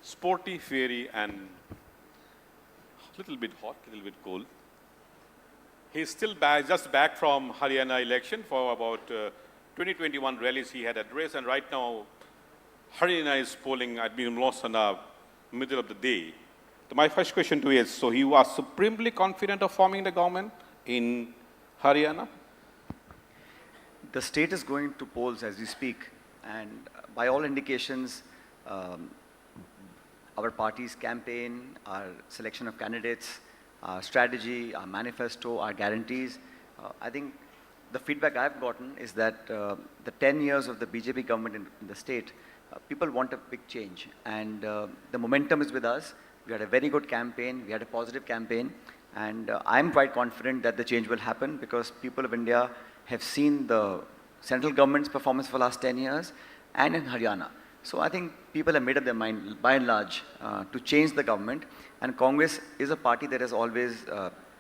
sporty, fiery, and a little bit hot, a little bit cold. He's still just back from Haryana election for about 2021 rallies he had addressed, and right now Haryana is polling at being lost in the middle of the day. So my first question to you is, so he was supremely confident of forming the government in Haryana? The state is going to polls as we speak, and by all indications, our party's campaign, our selection of candidates, our strategy, our manifesto, our guarantees, I think the feedback I've gotten is that the 10 years of the BJP government in the state, people want a big change, and the momentum is with us. We had a very good campaign, we had a positive campaign, and I'm quite confident that the change will happen because people of India have seen the central government's performance for the last 10 years and in Haryana. So I think people have made up their mind, by and large, to change the government, and Congress is a party that has always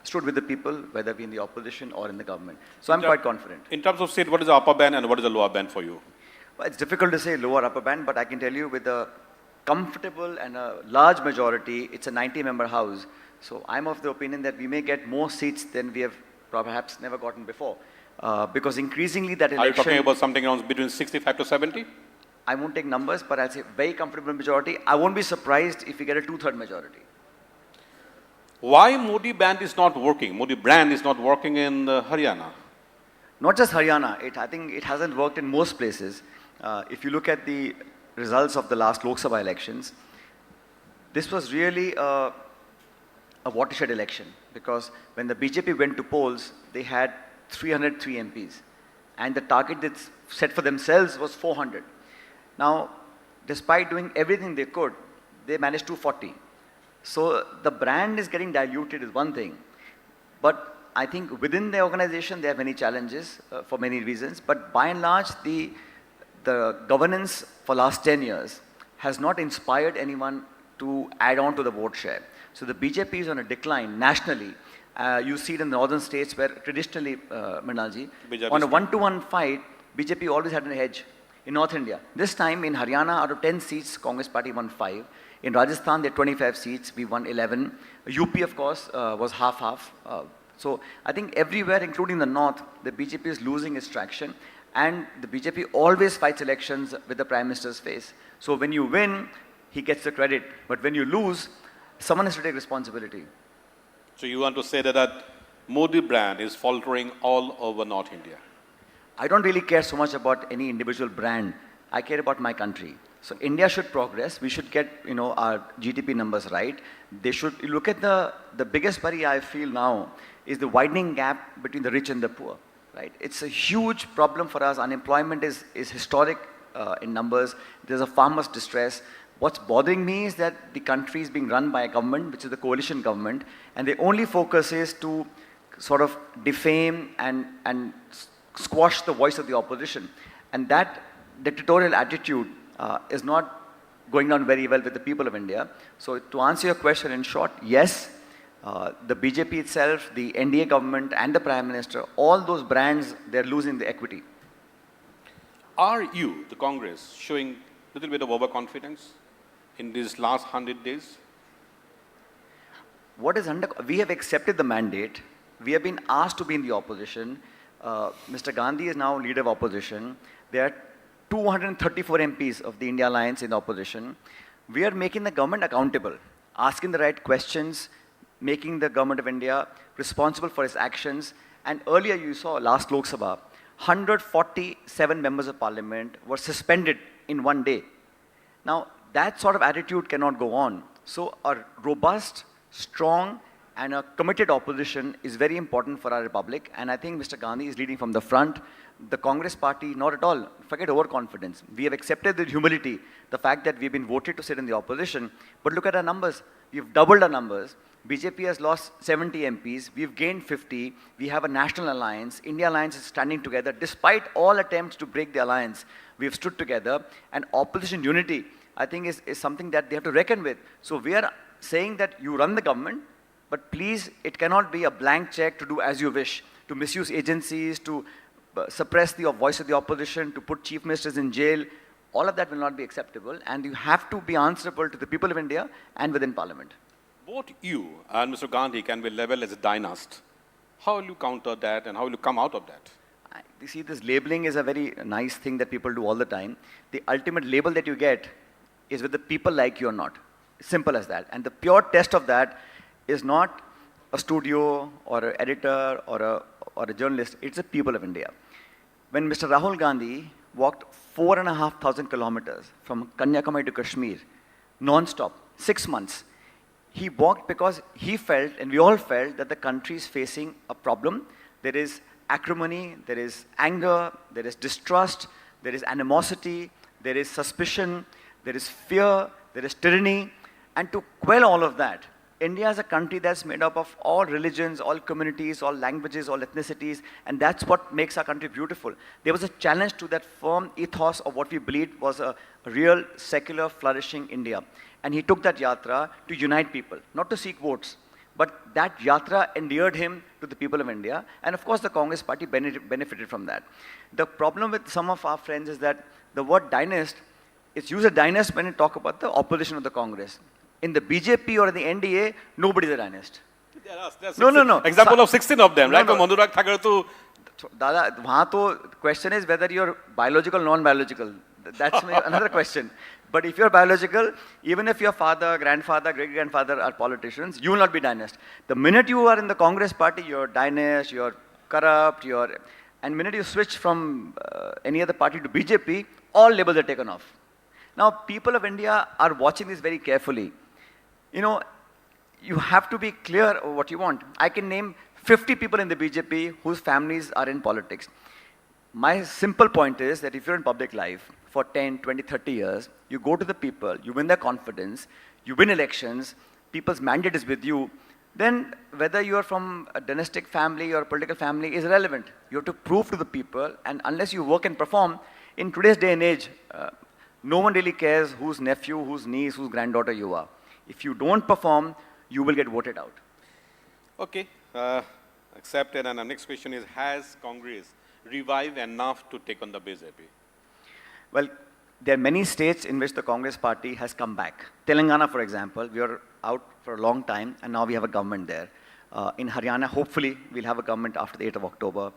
stood with the people, whether we in the opposition or in the government. So I'm quite confident. In terms of state, what is the upper band and what is the lower band for you? Well, it's difficult to say lower upper band, but I can tell you with a comfortable and a large majority, it's a 90-member house. So I'm of the opinion that we may get more seats than we have perhaps never gotten before. Because increasingly that election... Are you talking about something around between 65 to 70? I won't take numbers, but I'll say very comfortable majority. I won't be surprised if we get a 2/3 majority. Why Modi band is not working? Modi brand is not working in Haryana? Not just Haryana. I think it hasn't worked in most places. If you look at the results of the last Lok Sabha elections, this was really a watershed election because when the BJP went to polls, they had 303 MPs and the target they set for themselves was 400. Now, despite doing everything they could, they managed 240. So the brand is getting diluted is one thing, but I think within the organization they have many challenges for many reasons, but by and large the governance for last 10 years has not inspired anyone to add on to the vote share. So the BJP is on a decline nationally. You see it in the northern states where traditionally, Mrinalji, on a 1-to-1 fight, BJP always had an edge. In North India, this time in Haryana, out of 10 seats, Congress party won 5. In Rajasthan, there are 25 seats, we won 11. UP, of course, was half-half. So I think everywhere, including the north, the BJP is losing its traction. And the BJP always fights elections with the Prime Minister's face. So when you win, he gets the credit. But when you lose, someone has to take responsibility. So you want to say that Modi brand is faltering all over North India? I don't really care so much about any individual brand. I care about my country. So India should progress. We should get our GDP numbers right. They should look at the biggest worry I feel now is the widening gap between the rich and the poor. Right? It's a huge problem for us. Unemployment is historic in numbers. There's a farmer's distress. What's bothering me is that the country is being run by a government, which is the coalition government, and the only focus is to sort of defame and squash the voice of the opposition. And that dictatorial attitude is not going down very well with the people of India. So to answer your question in short, yes, the BJP itself, the NDA government and the Prime Minister, all those brands, they're losing the equity. Are you, the Congress, showing a little bit of overconfidence in these last 100 days? We have accepted the mandate. We have been asked to be in the opposition. Mr. Gandhi is now leader of opposition. There are 234 MPs of the India Alliance in the opposition. We are making the government accountable, asking the right questions, making the government of India responsible for its actions. And earlier you saw, last Lok Sabha, 147 members of parliament were suspended in one day. Now, that sort of attitude cannot go on. So a robust, strong, and a committed opposition is very important for our republic. And I think Mr. Gandhi is leading from the front. The Congress party, not at all. Forget overconfidence. We have accepted with humility the fact that we've been voted to sit in the opposition. But look at our numbers. We've doubled our numbers. BJP has lost 70 MPs. We've gained 50. We have a national alliance. India Alliance is standing together. Despite all attempts to break the alliance, we've stood together. And opposition unity, I think, is something that they have to reckon with. So we are saying that you run the government, but please, it cannot be a blank check to do as you wish, to misuse agencies, to suppress the voice of the opposition, to put chief ministers in jail. All of that will not be acceptable, and you have to be answerable to the people of India and within Parliament. Both you and Mr. Gandhi can be labeled as a dynast. How will you counter that and how will you come out of that? You see, this labeling is a very nice thing that people do all the time. The ultimate label that you get is whether people like you or not. Simple as that. And the pure test of that is not a studio or an editor or a journalist. It's the people of India. When Mr. Rahul Gandhi walked 4,500 kilometers from Kanyakumari to Kashmir, non-stop, 6 months, he walked because he felt, and we all felt, that the country is facing a problem. There is acrimony, there is anger, there is distrust, there is animosity, there is suspicion, there is fear, there is tyranny. And to quell all of that, India is a country that's made up of all religions, all communities, all languages, all ethnicities, and that's what makes our country beautiful. There was a challenge to that firm ethos of what we believed was a real, secular, flourishing India. And he took that yatra to unite people, not to seek votes. But that yatra endeared him to the people of India, and of course the Congress party benefited from that. The problem with some of our friends is that the word dynast is used as dynast when you talk about the opposition of the Congress. In the BJP or in the NDA, nobody is a dynast. No. Example of 16 of them, right? No. Manurag Thakur to... Dada, wahan to question is whether you're biological or non-biological. That's another question. But if you're biological, even if your father, grandfather, great-grandfather are politicians, you will not be dynast. The minute you are in the Congress party, you're dynast, you're corrupt, and the minute you switch from any other party to BJP, all labels are taken off. Now, people of India are watching this very carefully. You know, you have to be clear what you want. I can name 50 people in the BJP whose families are in politics. My simple point is that if you're in public life for 10, 20, 30 years, you go to the people, you win their confidence, you win elections, people's mandate is with you, then whether you're from a dynastic family or a political family is irrelevant. You have to prove to the people, and unless you work and perform, in today's day and age, no one really cares whose nephew, whose niece, whose granddaughter you are. If you don't perform, you will get voted out. Okay, accepted. And our next question is, has Congress revived enough to take on the BJP? Well, there are many states in which the Congress party has come back. Telangana, for example, we were out for a long time, and now we have a government there. In Haryana, hopefully, we'll have a government after the 8th of October.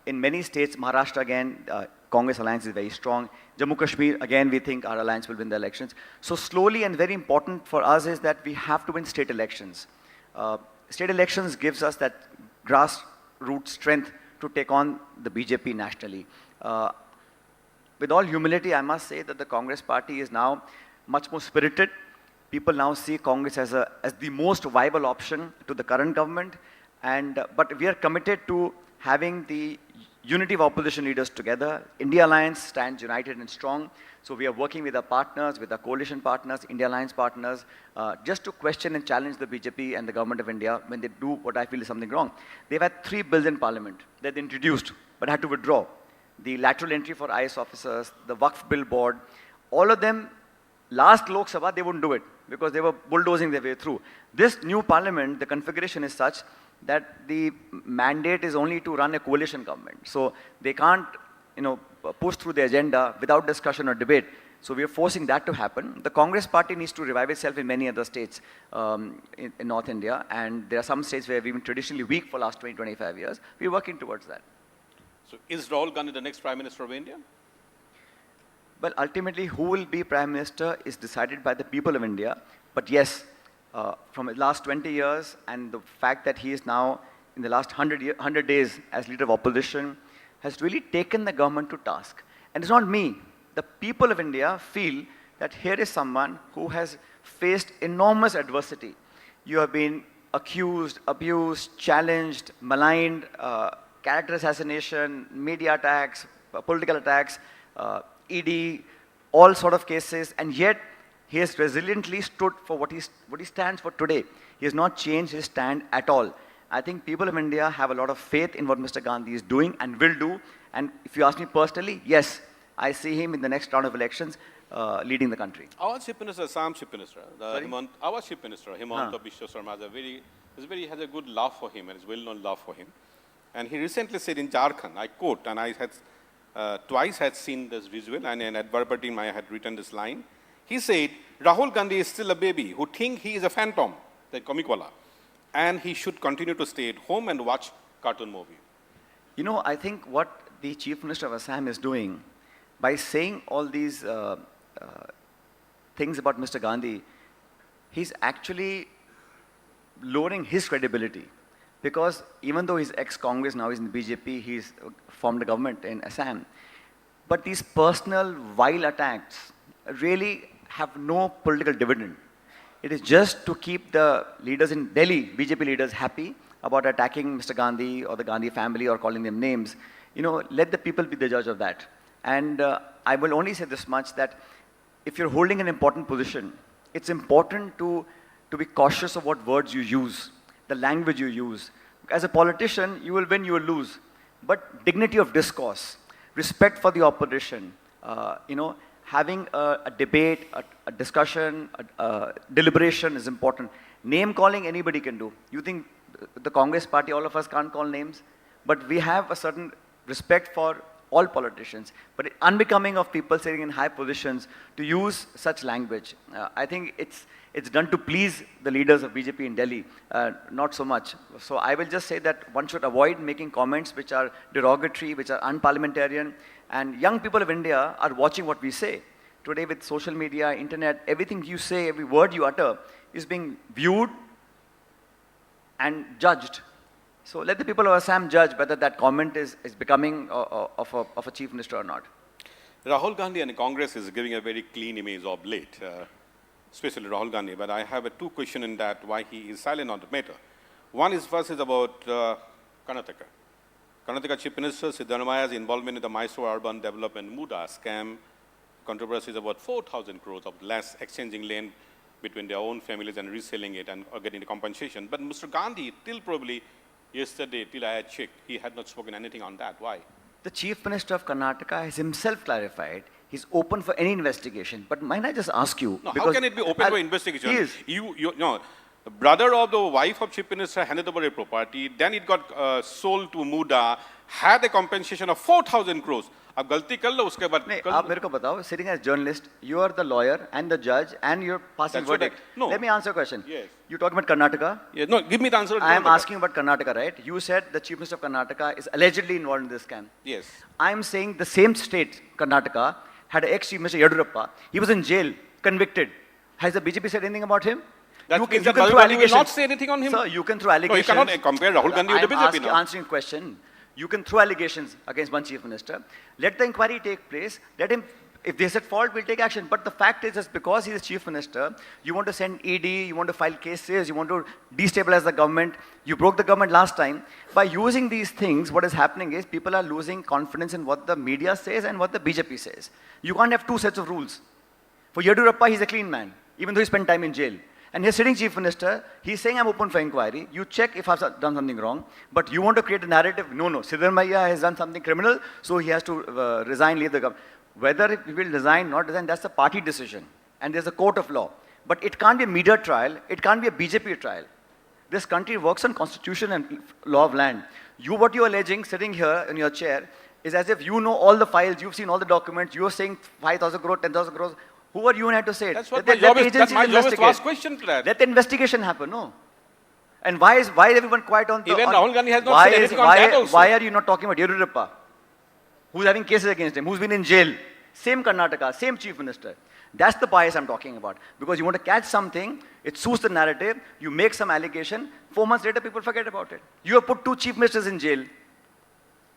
In many states, Maharashtra again, Congress alliance is very strong. Jammu Kashmir, again, we think our alliance will win the elections. So slowly, and very important for us is that we have to win state elections. State elections gives us that grassroots strength to take on the BJP nationally. With all humility, I must say that the Congress party is now much more spirited. People now see Congress as the most viable option to the current government. But we are committed to having the unity of opposition leaders together. India Alliance stands united and strong. So we are working with our partners, with our coalition partners, India Alliance partners, just to question and challenge the BJP and the government of India when they do what I feel is something wrong. They've had 3 bills in parliament that they introduced, but had to withdraw. The lateral entry for IS officers, the Waqf bill board, all of them, last Lok Sabha, they wouldn't do it because they were bulldozing their way through. This new parliament, the configuration is such that the mandate is only to run a coalition government. So they can't, push through the agenda without discussion or debate. So we are forcing that to happen. The Congress party needs to revive itself in many other states in North India. And there are some states where we've been traditionally weak for the last 20, 25 years. We're working towards that. So is Rahul Gandhi the next Prime Minister of India? Well, ultimately, who will be Prime Minister is decided by the people of India. But yes, from the last 20 years and the fact that he is now in the last 100 days as leader of opposition has really taken the government to task. And it's not me. The people of India feel that here is someone who has faced enormous adversity. You have been accused, abused, challenged, maligned, character assassination, media attacks, political attacks, ED, all sort of cases, and yet he has resiliently stood for what he stands for today. He has not changed his stand at all. I think people of India have a lot of faith in what Mr. Gandhi is doing and will do. And if you ask me personally, yes, I see him in the next round of elections leading the country. Our Chief Minister, Assam Chief Minister, our Chief Minister, Himanta Biswa Sarma, has a good love for him and is well-known love for him. And he recently said in Jharkhand, I quote, and I had twice had seen this visual, and at verbatim I had written this line. He said, Rahul Gandhi is still a baby who thinks he is a phantom, the comic-wala, and he should continue to stay at home and watch cartoon movie. You know, I think what the Chief Minister of Assam is doing by saying all these things about Mr. Gandhi, he's actually lowering his credibility. Because even though he's ex-Congress, now he's in the BJP, he's formed a government in Assam. But these personal vile attacks really have no political dividend. It is just to keep the leaders in Delhi, BJP leaders, happy about attacking Mr. Gandhi or the Gandhi family or calling them names. You know, let the people be the judge of that. And I will only say this much, that if you're holding an important position, it's important to be cautious of what words you use, the language you use. As a politician, you will win, you will lose. But dignity of discourse, respect for the opposition, you know, having a debate, a discussion, a deliberation is important. Name calling, anybody can do. You think the Congress party, all of us can't call names? But we have a certain respect for all politicians. But it's unbecoming of people sitting in high positions to use such language. I think it's done to please the leaders of BJP in Delhi, not so much. So I will just say that one should avoid making comments which are derogatory, which are unparliamentarian. And young people of India are watching what we say. Today with social media, internet, everything you say, every word you utter is being viewed and judged. So let the people of Assam judge whether that comment is becoming of a chief minister or not. Rahul Gandhi and Congress is giving a very clean image of late, especially Rahul Gandhi. But I have two questions in that, why he is silent on the matter. One is first is about Karnataka. Karnataka Chief Minister Siddharamaya's involvement in the Mysore urban development Muda scam controversy is about 4,000 crores of less exchanging land between their own families and reselling it and getting the compensation. But Mr. Gandhi, till probably yesterday, till I had checked, he had not spoken anything on that. Why? The Chief Minister of Karnataka has himself clarified he's open for any investigation. But might I just ask you? No, how can it be open for investigation? He is. No, the brother of the wife of Chief Minister handed over a property, then it got sold to Muda, had a compensation of 4,000 crores. अब गलती कर लो उसके बाद आप मेरे को बताओ, sitting as journalist, you are the lawyer and the judge and you're passing verdict. No. Let me answer a question. Yes. You talking about Karnataka? Yeah, no, give me the answer. I am asking about Karnataka, right? You said the Chief Minister of Karnataka is allegedly involved in this scam. Yes. I am saying the same state, Karnataka, had an ex-Chief Minister Yadurappa. He was in jail, convicted. Has the BJP said anything about him? You can throw allegations. Will not say anything on him. Sir, you can throw allegations. No, you cannot compare Rahul Gandhi with the BJP now. I'm answering a question. You can throw allegations against one chief minister. Let the inquiry take place. Let him, if there's at fault, we'll take action. But the fact is, just because he's a chief minister, you want to send ED, you want to file cases, you want to destabilize the government. You broke the government last time. By using these things, what is happening is people are losing confidence in what the media says and what the BJP says. You can't have two sets of rules. For Yadurappa, he's a clean man, even though he spent time in jail. And he's sitting chief minister, he's saying I'm open for inquiry. You check if I've done something wrong, but you want to create a narrative, no, Siddharmaya has done something criminal, so he has to resign, leave the government. Whether he will resign, not resign, that's a party decision. And there's a court of law. But it can't be a media trial, it can't be a BJP trial. This country works on constitution and law of land. What you're alleging, sitting here in your chair, is as if you know all the files, you've seen all the documents, you're saying 5,000 crores, 10,000 crores. Who are you and I to say it? That's what my job is. That's my job is to ask questions to that. Let the investigation happen, no? And why is everyone quiet on the... Even Rahul Gandhi has not said anything on that also. Why are you not talking about Yadurappa? Who's having cases against him? Who's been in jail? Same Karnataka, same chief minister. That's the bias I'm talking about. Because you want to catch something, it suits the narrative, you make some allegation, 4 months later people forget about it. You have put 2 chief ministers in jail.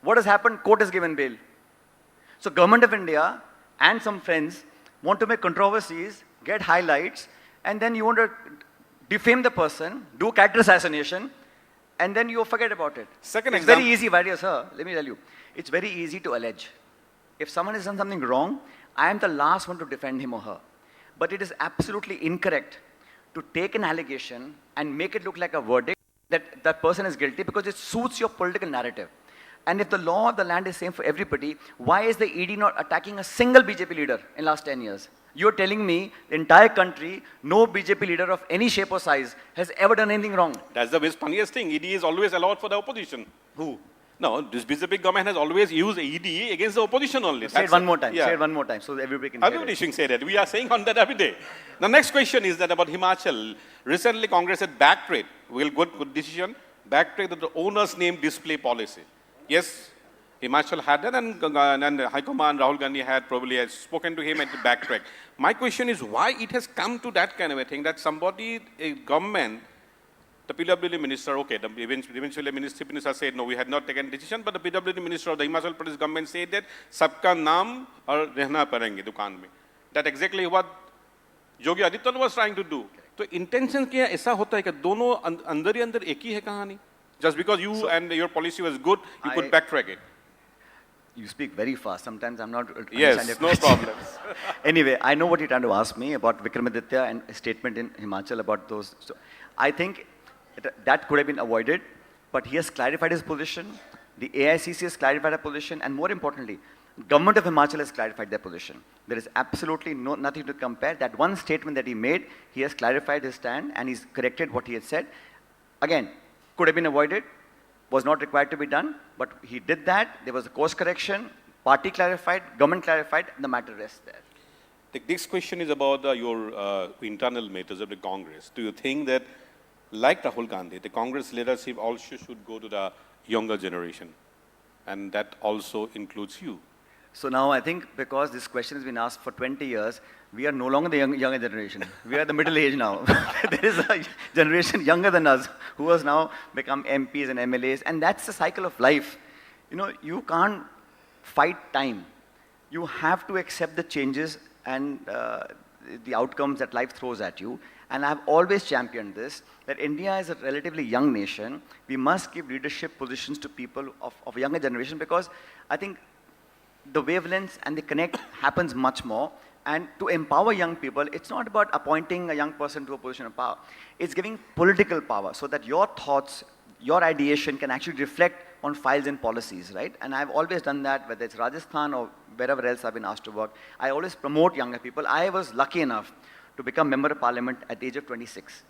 What has happened? Court has given bail. So government of India and some friends want to make controversies, get highlights, and then you want to defame the person, do character assassination, and then you forget about it. Second it's example. Very easy, my dear sir, let me tell you. It's very easy to allege. If someone has done something wrong, I am the last one to defend him or her. But it is absolutely incorrect to take an allegation and make it look like a verdict that that person is guilty because it suits your political narrative. And if the law of the land is same for everybody, why is the ED not attacking a single BJP leader in last 10 years? You're telling me the entire country, no BJP leader of any shape or size has ever done anything wrong. That's the funniest thing. ED is always allowed for the opposition. Who? No, this BJP government has always used ED against the opposition only. Say it one more time. Say it one more time so everybody can hear Everybody it. should say that. We are saying on that every day. The next question is that about Himachal. Recently, Congress had backtracked. Good decision. Backtracked the owner's name display policy. Yes, Himachal had that, and High Command Rahul Gandhi had probably has spoken to him and backtrack. My question is why it has come to that kind of a thing that somebody, a government, the PWD minister, okay, the eventually minister said, no, we had not taken decision, but the PWD minister of the Himachal Pradesh government said that, sabka naam aur rehna parenge dukaan mein. That exactly what Yogi Adityanath was trying to do. So intention क्या ऐसा होता है कि दोनों अंदर ही अंदर एक ही है कहानी? Just because you and your policy was good, you could backtrack it. You speak very fast. Sometimes I'm not. Yes, no problems. Anyway, I know what you're trying to ask me about Vikramaditya and a statement in Himachal about those. So I think that could have been avoided, but he has clarified his position. The AICC has clarified their position, and more importantly, government of Himachal has clarified their position. There is absolutely nothing to compare. That one statement that he made, he has clarified his stand and he's corrected what he had said. Again, could have been avoided, was not required to be done, but he did that. There was a course correction, party clarified, government clarified, and the matter rests there. The next question is about your internal matters of the Congress. Do you think that, like Rahul Gandhi, the Congress leadership also should go to the younger generation? And that also includes you. So now I think because this question has been asked for 20 years, we are no longer the younger generation. We are the middle age now. There is a generation younger than us who has now become MPs and MLAs, and that's the cycle of life. You know, you can't fight time. You have to accept the changes and the outcomes that life throws at you. And I've always championed this, that India is a relatively young nation. We must give leadership positions to people of a younger generation, because I think the wavelengths and the connect happens much more. And to empower young people, it's not about appointing a young person to a position of power. It's giving political power so that your thoughts, your ideation can actually reflect on files and policies, right? And I've always done that, whether it's Rajasthan or wherever else I've been asked to work. I always promote younger people. I was lucky enough to become member of parliament at the age of 26.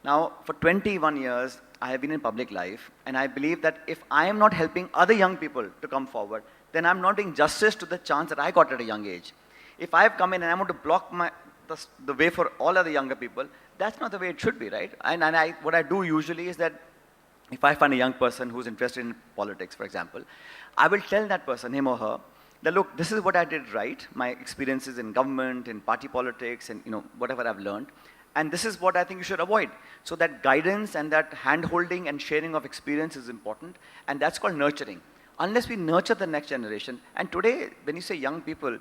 Now, for 21 years, I have been in public life, and I believe that if I am not helping other young people to come forward, then I'm not doing justice to the chance that I got at a young age. If I've come in and I want to block the way for all other younger people, that's not the way it should be, right? And what I do usually is that if I find a young person who's interested in politics, for example, I will tell that person, him or her, that look, this is what I did right, my experiences in government, in party politics, and whatever I've learned, and this is what I think you should avoid. So that guidance and that hand-holding and sharing of experience is important, and that's called nurturing. Unless we nurture the next generation, and today, when you say young people,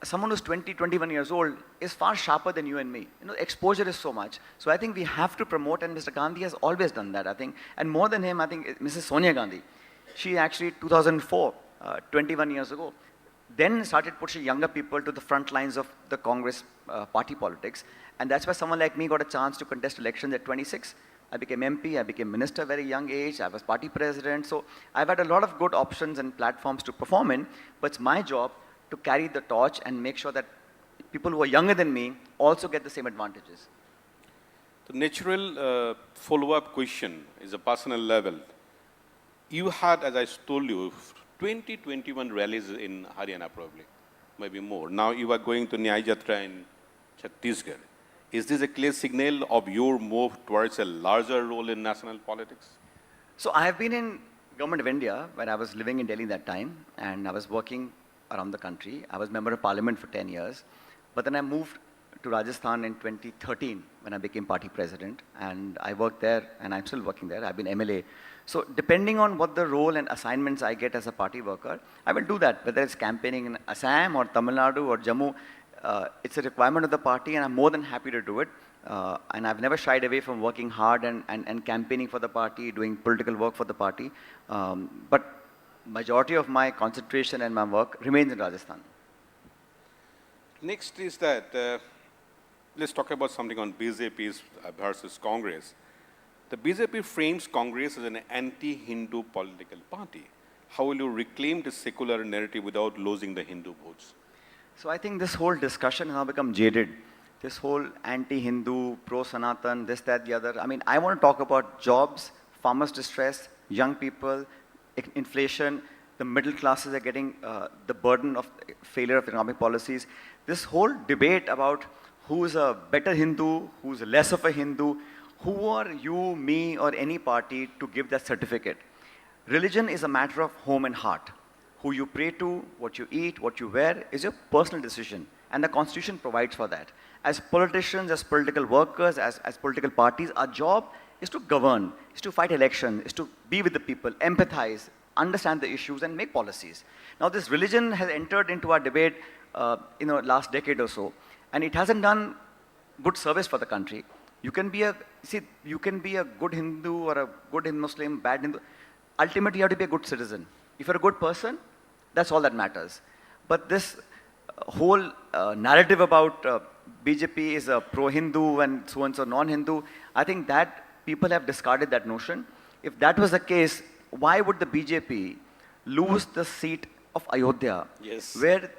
someone who's 20, 21 years old is far sharper than you and me. Exposure is so much. So I think we have to promote, and Mr. Gandhi has always done that, I think. And more than him, I think Mrs. Sonia Gandhi, she actually, 2004, 21 years ago, then started pushing younger people to the front lines of the Congress party politics. And that's why someone like me got a chance to contest elections at 26. I became MP, I became minister at a very young age, I was party president. So I've had a lot of good options and platforms to perform in, but it's my job to carry the torch and make sure that people who are younger than me also get the same advantages. The natural follow-up question is a personal level. You had, as I told you, 21 rallies in Haryana probably, maybe more. Now you are going to Nyaya Jatra in Chhattisgarh. Is this a clear signal of your move towards a larger role in national politics? So I have been in Government of India, where I was living in Delhi that time, and I was working around the country. I was member of parliament for 10 years. But then I moved to Rajasthan in 2013 when I became party president, and I worked there, and I'm still working there. I've been MLA. So depending on what the role and assignments I get as a party worker, I will do that, whether it's campaigning in Assam or Tamil Nadu or Jammu. It's a requirement of the party, and I'm more than happy to do it. And I've never shied away from working hard and campaigning for the party, doing political work for the party. But majority of my concentration and my work remains in Rajasthan. Next is that, let's talk about something on BJP versus Congress. The BJP frames Congress as an anti-Hindu political party. How will you reclaim the secular narrative without losing the Hindu votes? So I think this whole discussion has now become jaded. This whole anti-Hindu, pro-Sanatan, this, that, the other. I mean, I want to talk about jobs, farmers' distress, young people, inflation, the middle classes are getting the burden of failure of economic policies. This whole debate about who's a better Hindu, who's less of a Hindu, who are you, me, or any party to give that certificate? Religion is a matter of home and heart. Who you pray to, what you eat, what you wear is your personal decision. And the Constitution provides for that. As politicians, as political workers, as political parties, our job is to govern, is to fight elections, is to be with the people, empathize, understand the issues, and make policies. Now, this religion has entered into our debate last decade or so, and it hasn't done good service for the country. You can be a good Hindu or a good Muslim, bad Hindu. Ultimately, you have to be a good citizen. If you're a good person, that's all that matters. But this whole narrative about BJP is a pro-Hindu and so non-Hindu, I think that people have discarded that notion. If that was the case, why would the BJP lose the seat of Ayodhya, where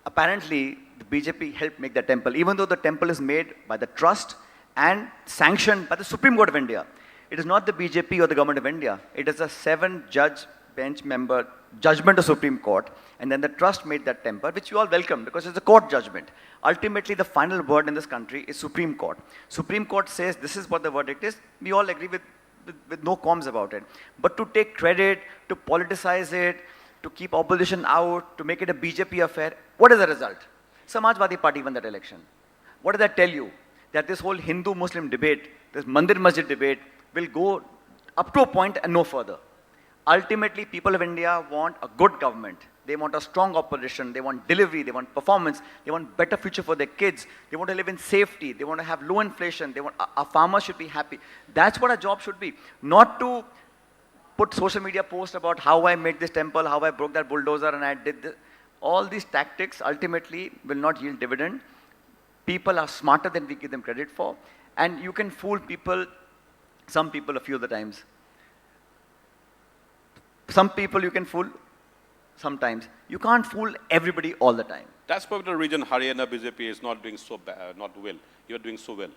apparently the BJP helped make the temple, even though the temple is made by the trust and sanctioned by the Supreme Court of India. It is not the BJP or the government of India. It is a 7-judge bench member judgment of Supreme Court, and then the trust made that temple, which you all welcome because it's a court judgment. Ultimately, the final word in this country is Supreme Court. Supreme Court says this is what the verdict is. We all agree with no qualms about it. But to take credit, to politicize it, to keep opposition out, to make it a BJP affair, what is the result? Samajwadi Party won that election. What does that tell you? That this whole Hindu-Muslim debate, this Mandir Masjid debate, will go up to a point and no further. Ultimately, people of India want a good government. They want a strong opposition. They want delivery. They want performance. They want better future for their kids. They want to live in safety. They want to have low inflation. They want our farmers should be happy. That's what our job should be. Not to put social media posts about how I made this temple, how I broke that bulldozer, and I did this. All these tactics ultimately will not yield dividend. People are smarter than we give them credit for, and you can fool people. Some people a few of the times. Some people you can fool sometimes. You can't fool everybody all the time. That's probably the reason Haryana BJP is not doing so bad, not well. You're doing so well.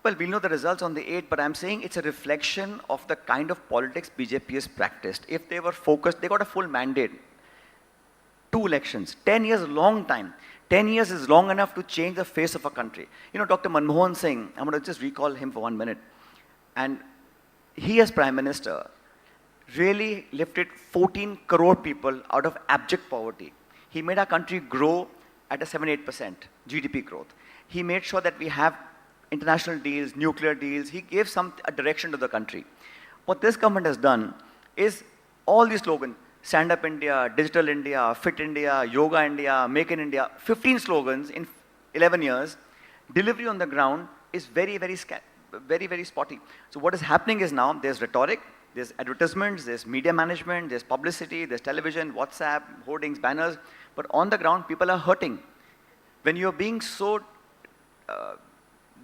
Well, we'll know the results on the 8th, but I'm saying it's a reflection of the kind of politics BJP has practiced. If they were focused, they got a full mandate. 2 elections, 10 years, a long time. 10 years is long enough to change the face of a country. You know, Dr. Manmohan Singh, I'm going to just recall him for 1 minute. And he as Prime Minister really lifted 14 crore people out of abject poverty. He made our country grow at a 7-8% GDP growth. He made sure that we have international deals, nuclear deals. He gave a direction to the country. What this government has done is all these slogans, Stand Up India, Digital India, Fit India, Yoga India, Make in India, 15 slogans in 11 years. Delivery on the ground is very, very spotty. So what is happening is now there's rhetoric, there's advertisements, there's media management, there's publicity, there's television, WhatsApp, hoardings, banners. But on the ground, people are hurting. When you're being so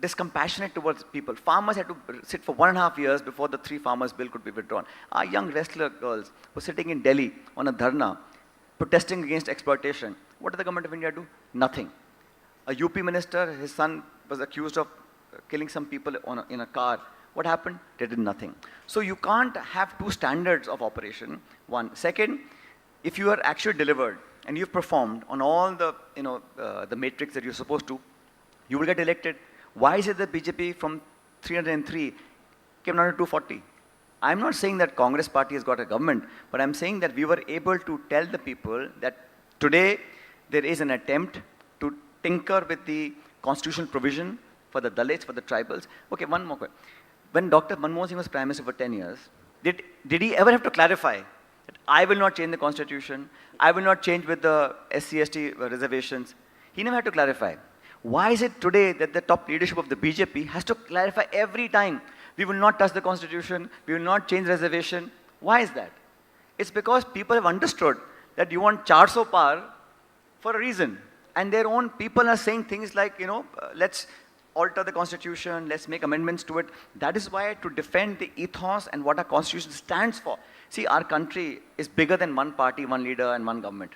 discompassionate towards people, farmers had to sit for 1.5 years before the 3 farmers bill could be withdrawn. Our young wrestler girls were sitting in Delhi on a dharna, protesting against exploitation. What did the government of India do? Nothing. A UP minister, his son was accused of killing some people in a car. What happened? They did nothing. So you can't have 2 standards of operation. 1. Second, if you are actually delivered and you've performed on all the the matrix that you're supposed to, you will get elected. Why is it that BJP from 303 came down to 240? I'm not saying that Congress party has got a government, but I'm saying that we were able to tell the people that today there is an attempt to tinker with the constitutional provision for the Dalits, for the tribals. Okay, one more question. When Dr. Manmohan Singh was Prime Minister for 10 years, did he ever have to clarify that I will not change the constitution, I will not change with the SC/ST reservations? He never had to clarify. Why is it today that the top leadership of the BJP has to clarify every time, we will not touch the constitution, we will not change reservation? Why is that? It's because people have understood that you want 400 par for a reason. And their own people are saying things like, let's alter the constitution, let's make amendments to it. That is why to defend the ethos and what our constitution stands for. See, our country is bigger than one party, one leader, and one government.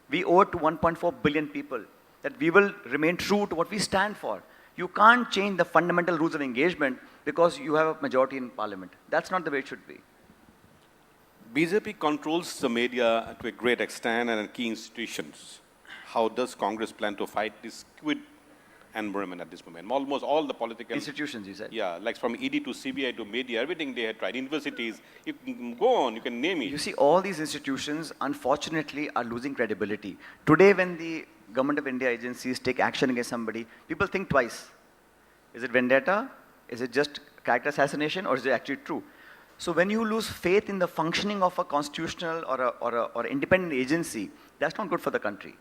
We owe it to 1.4 billion people that we will remain true to what we stand for. You can't change the fundamental rules of engagement because you have a majority in parliament. That's not the way it should be. BJP controls the media to a great extent and key institutions. How does Congress plan to fight this squid environment at this moment? Almost all the political Institutions, you said? Yeah, like from ED to CBI to media, everything they had tried. Universities, you can go on, you can name it. You see, all these institutions, unfortunately, are losing credibility. Today, when the government of India agencies take action against somebody, people think twice. Is it vendetta? Is it just character assassination? Or is it actually true? So when you lose faith in the functioning of a constitutional or independent agency, that's not good for the country.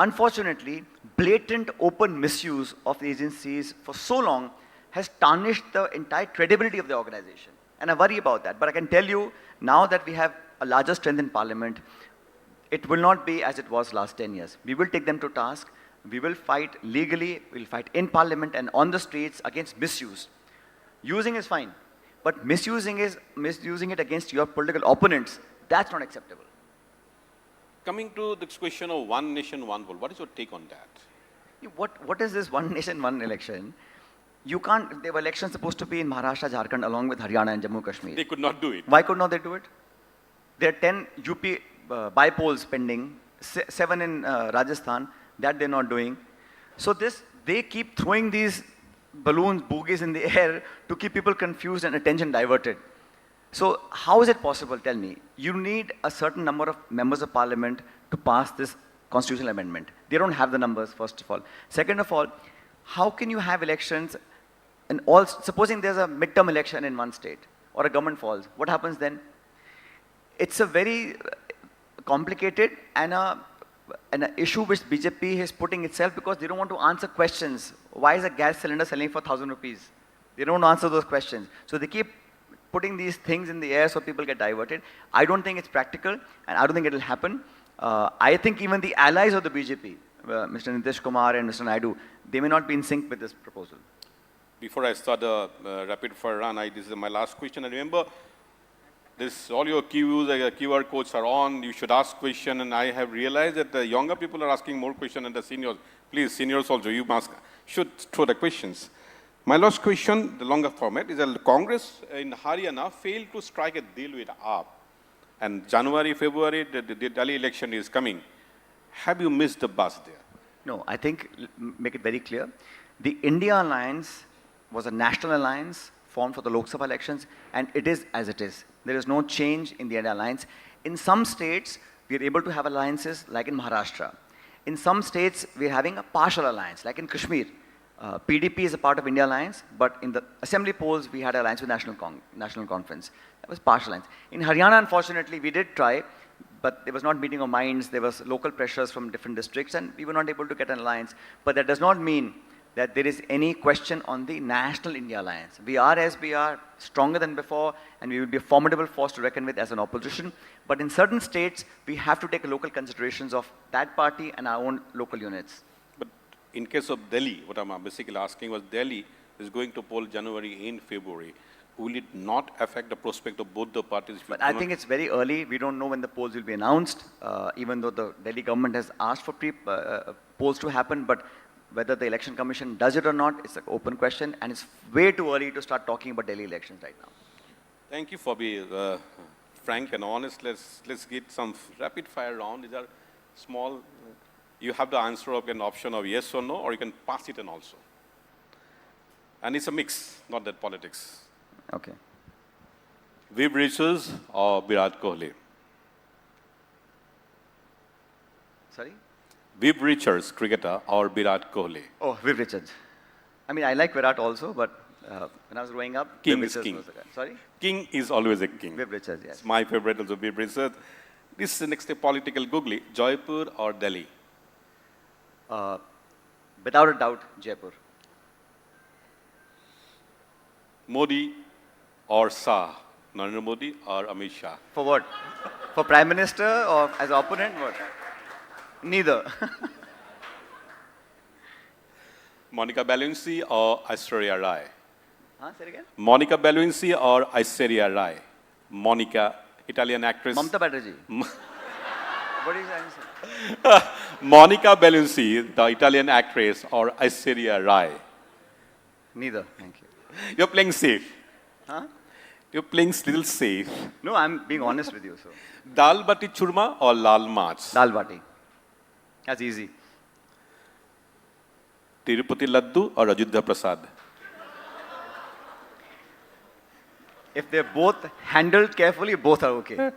Unfortunately, blatant open misuse of the agencies for so long has tarnished the entire credibility of the organization. And I worry about that. But I can tell you, now that we have a larger strength in parliament, it will not be as it was last 10 years. We will take them to task. We will fight legally. We'll fight in parliament and on the streets against misuse. Using is fine. But misusing it against your political opponents, that's not acceptable. Coming to this question of one nation, one vote, what is your take on that? What is this one nation, one election? You can't, there were elections supposed to be in Maharashtra, Jharkhand, along with Haryana and Jammu Kashmir. They could not do it. Why could not they do it? There are 10 UP by-polls pending, 7 in Rajasthan, that they're not doing. So they keep throwing these balloons, boogies in the air to keep people confused and attention diverted. So how is it possible, tell me? You need a certain number of members of parliament to pass this constitutional amendment. They don't have the numbers, first of all. Second of all, how can you have elections and all, supposing there's a midterm election in one state or a government falls, what happens then? It's a very complicated and an issue which BJP is putting itself because they don't want to answer questions. Why is a gas cylinder selling for 1,000 rupees? They don't answer those questions. So they keep putting these things in the air so people get diverted. I don't think it's practical and I don't think it will happen. I think even the allies of the BJP, Mr. Nitish Kumar and Mr. Naidu, they may not be in sync with this proposal. Before I start the rapid fire run, this is my last question. And remember, all your QR codes are on. You should ask questions. And I have realized that the younger people are asking more questions than the seniors. Please, seniors also, you should throw the questions. My last question, the longer format, is that Congress in Haryana failed to strike a deal with AAP. And January, February, the Delhi election is coming. Have you missed the bus there? No, I think, make it very clear, the India Alliance was a national alliance formed for the Lok Sabha elections, and it is as it is. There is no change in the India Alliance. In some states, we are able to have alliances, like in Maharashtra. In some states, we are having a partial alliance, like in Kashmir. PDP is a part of India Alliance, but in the assembly polls, we had an alliance with National Conference. That was partial alliance. In Haryana, unfortunately, we did try, but there was not meeting of minds. There was local pressures from different districts, and we were not able to get an alliance. But that does not mean that there is any question on the National India Alliance. We are as we are, stronger than before, and we will be a formidable force to reckon with as an opposition. But in certain states, we have to take local considerations of that party and our own local units. But in case of Delhi, what I'm basically asking was Delhi is going to poll January and February. Will it not affect the prospect of both the parties? But I think it's very early. We don't know when the polls will be announced, even though the Delhi government has asked for polls to happen. But whether the election commission does it or not, it's an open question, and it's way too early to start talking about Delhi elections right now. Thank you for being frank and honest. Let's get some rapid fire round. These are small. You have the answer of an option of yes or no, or you can pass it on also. And it's a mix, not that politics. Okay. Viv Richards or Virat Kohli? Sorry? Viv Richards, cricketer, or Virat Kohli? Oh, Viv Richards. I mean, I like Virat also, but when I was growing up, King Viv is Richards king. was the guy. Sorry? King is always a king. Viv Richards, yes. It's my favorite also, Viv Richards. This is the next political googly, Jaipur or Delhi? Without a doubt, Jaipur. Modi or Shah? Narendra Modi or Amit Shah? For what? For Prime Minister or as opponent? What? Neither. Monica Bellucci or Aishwarya Rai? Say it again? Monica Bellucci or Aishwarya Rai? Monica, Italian actress. Mamta Batterjee. What is the answer? Monica Bellucci, the Italian actress, or Aishwarya Rai? Neither, thank you. You're playing safe. Huh? You're playing little safe. No, I'm being honest with you. So, Dal bati churma or lal march? dal bati. That's easy. Tirupati laddu or Ajodhya prasad? If they're both handled carefully, both are okay.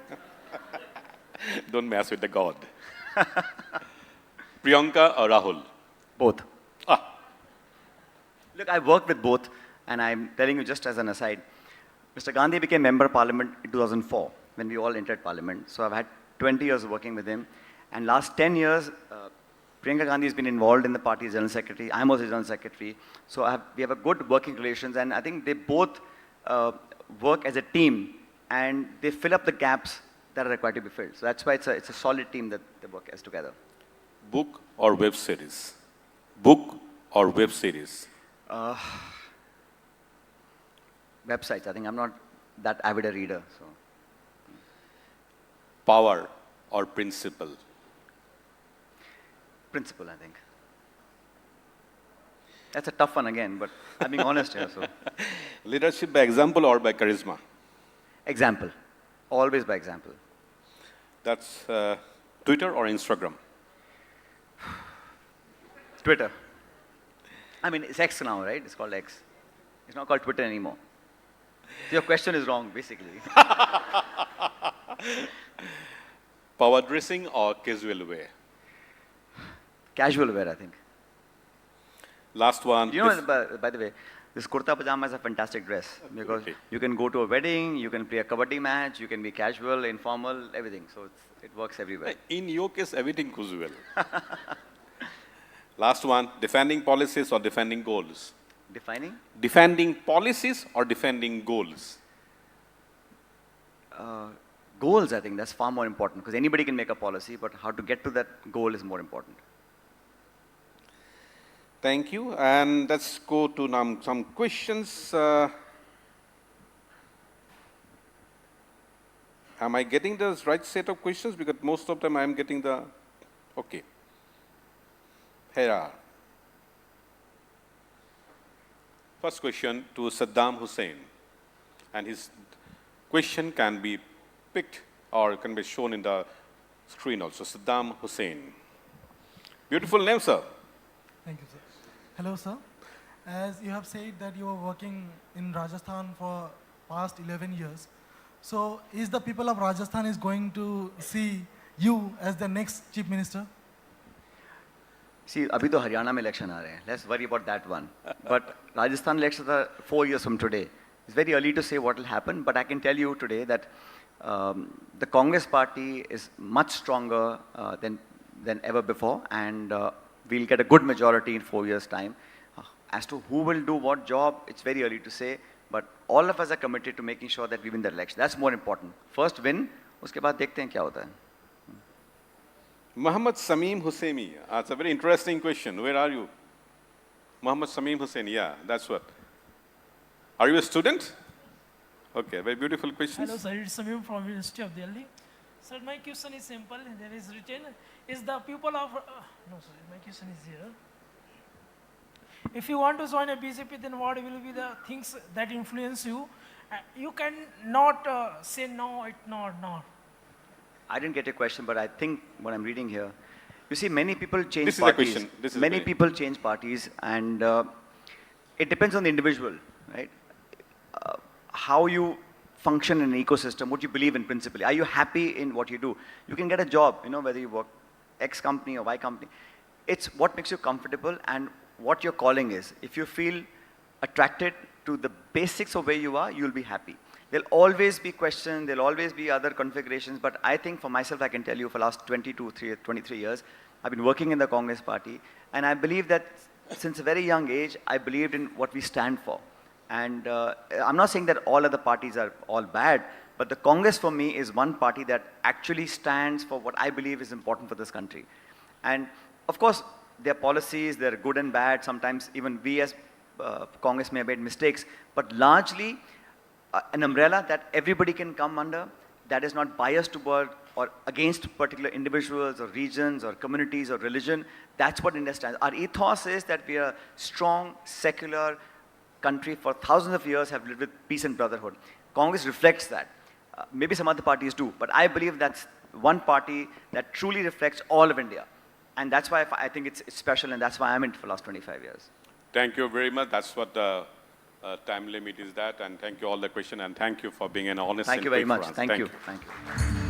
Don't mess with the god. Priyanka or Rahul? Both. Ah, Look, I worked with both, and I'm telling you just as an aside. Mr. Gandhi became Member of Parliament in 2004 when we all entered Parliament. So I've had 20 years of working with him. And last 10 years, Priyanka Gandhi has been involved in the party's General Secretary. I'm also General Secretary. So we have a good working relations, and I think they both work as a team, and they fill up the gaps that are required to be filled. So that's why it's a solid team that they work as together. book or web series? Book or web series? Websites, I think I'm not that avid a reader. So Power or principle? principle, I think. That's a tough one again, but I'm being honest here. So Leadership by example or by charisma? example, always by example. That's Twitter or Instagram? Twitter. I mean, it's X now, right? It's called X. It's not called Twitter anymore. So your question is wrong, basically. Power dressing or casual wear? Casual wear, I think. Last one. You know, by the way, this kurta pajama is a fantastic dress because Okay. you can go to a wedding, you can play a kabaddi match, you can be casual, informal, everything. So it works everywhere. In your case, everything goes well. Last one. Defending policies or defending goals? Defining? Defending policies or defending goals? Goals, I think that's far more important because anybody can make a policy, but how to get to that goal is more important. Thank you. And let's go to now some questions. Am I getting the right set of questions? Because most of them I am getting the... Okay. Here are. First question to Saddam Hussein. And his question can be picked or can be shown in the screen also. Saddam Hussein. Beautiful name, sir. Thank you, sir. Hello, sir. As you have said that you are working in Rajasthan for past 11 years, so is the people of Rajasthan is going to see you as the next chief minister? See, abhi to Haryana mein election aa rahe hain. Let's worry about that one. But Rajasthan elections are 4 years from today. It's very early to say what will happen, but I can tell you today that the Congress party is much stronger than ever before, and we'll get a good majority in 4 years' time. As to who will do what job, it's very early to say, but all of us are committed to making sure that we win the election. That's more important. First win, uske baad dekhte hain kya hota hai. Muhammad Sameem Husseini. That's a very interesting question. Where are you? Muhammad Sameem Husseini. Yeah, that's what. Are you a student? Okay, very beautiful question. Hello, sir. It's Samim from University of Delhi. Sir, my question is simple. There is written, is the people of... no, sir, my question is here. If you want to join a BJP, then what will be the things that influence you? You can not say no, it not. I didn't get your question, but I think what I'm reading here, you see, many people change This is the parties. question. This is Many very- people change parties, and it depends on the individual, right? How you function in an ecosystem, what you believe in principally. Are you happy in what you do? You can get a job, you know, whether you work X company or Y company. It's what makes you comfortable and what your calling is. If you feel attracted to the basics of where you are, you'll be happy. There'll always be questions, there'll always be other configurations, but I think for myself, I can tell you for the last 23 years, I've been working in the Congress party, and I believe that since a very young age, I believed in what we stand for. And I'm not saying that all other parties are all bad, but the Congress for me is one party that actually stands for what I believe is important for this country. And of course, their policies, they're good and bad. Sometimes even we as Congress may have made mistakes, but largely an umbrella that everybody can come under, that is not biased toward or against particular individuals or regions or communities or religion. That's what India stands. Our ethos is that we are strong, secular, country for thousands of years have lived with peace and brotherhood. Congress reflects that. Maybe some other parties do, but I believe that's one party that truly reflects all of India. And that's why I think it's special, and that's why I'm in it for the last 25 years. Thank you very much. That's what the time limit is that. And thank you all the question, and thank you for being an honest Thank and you very quick for much. us. Thank you. Thank you.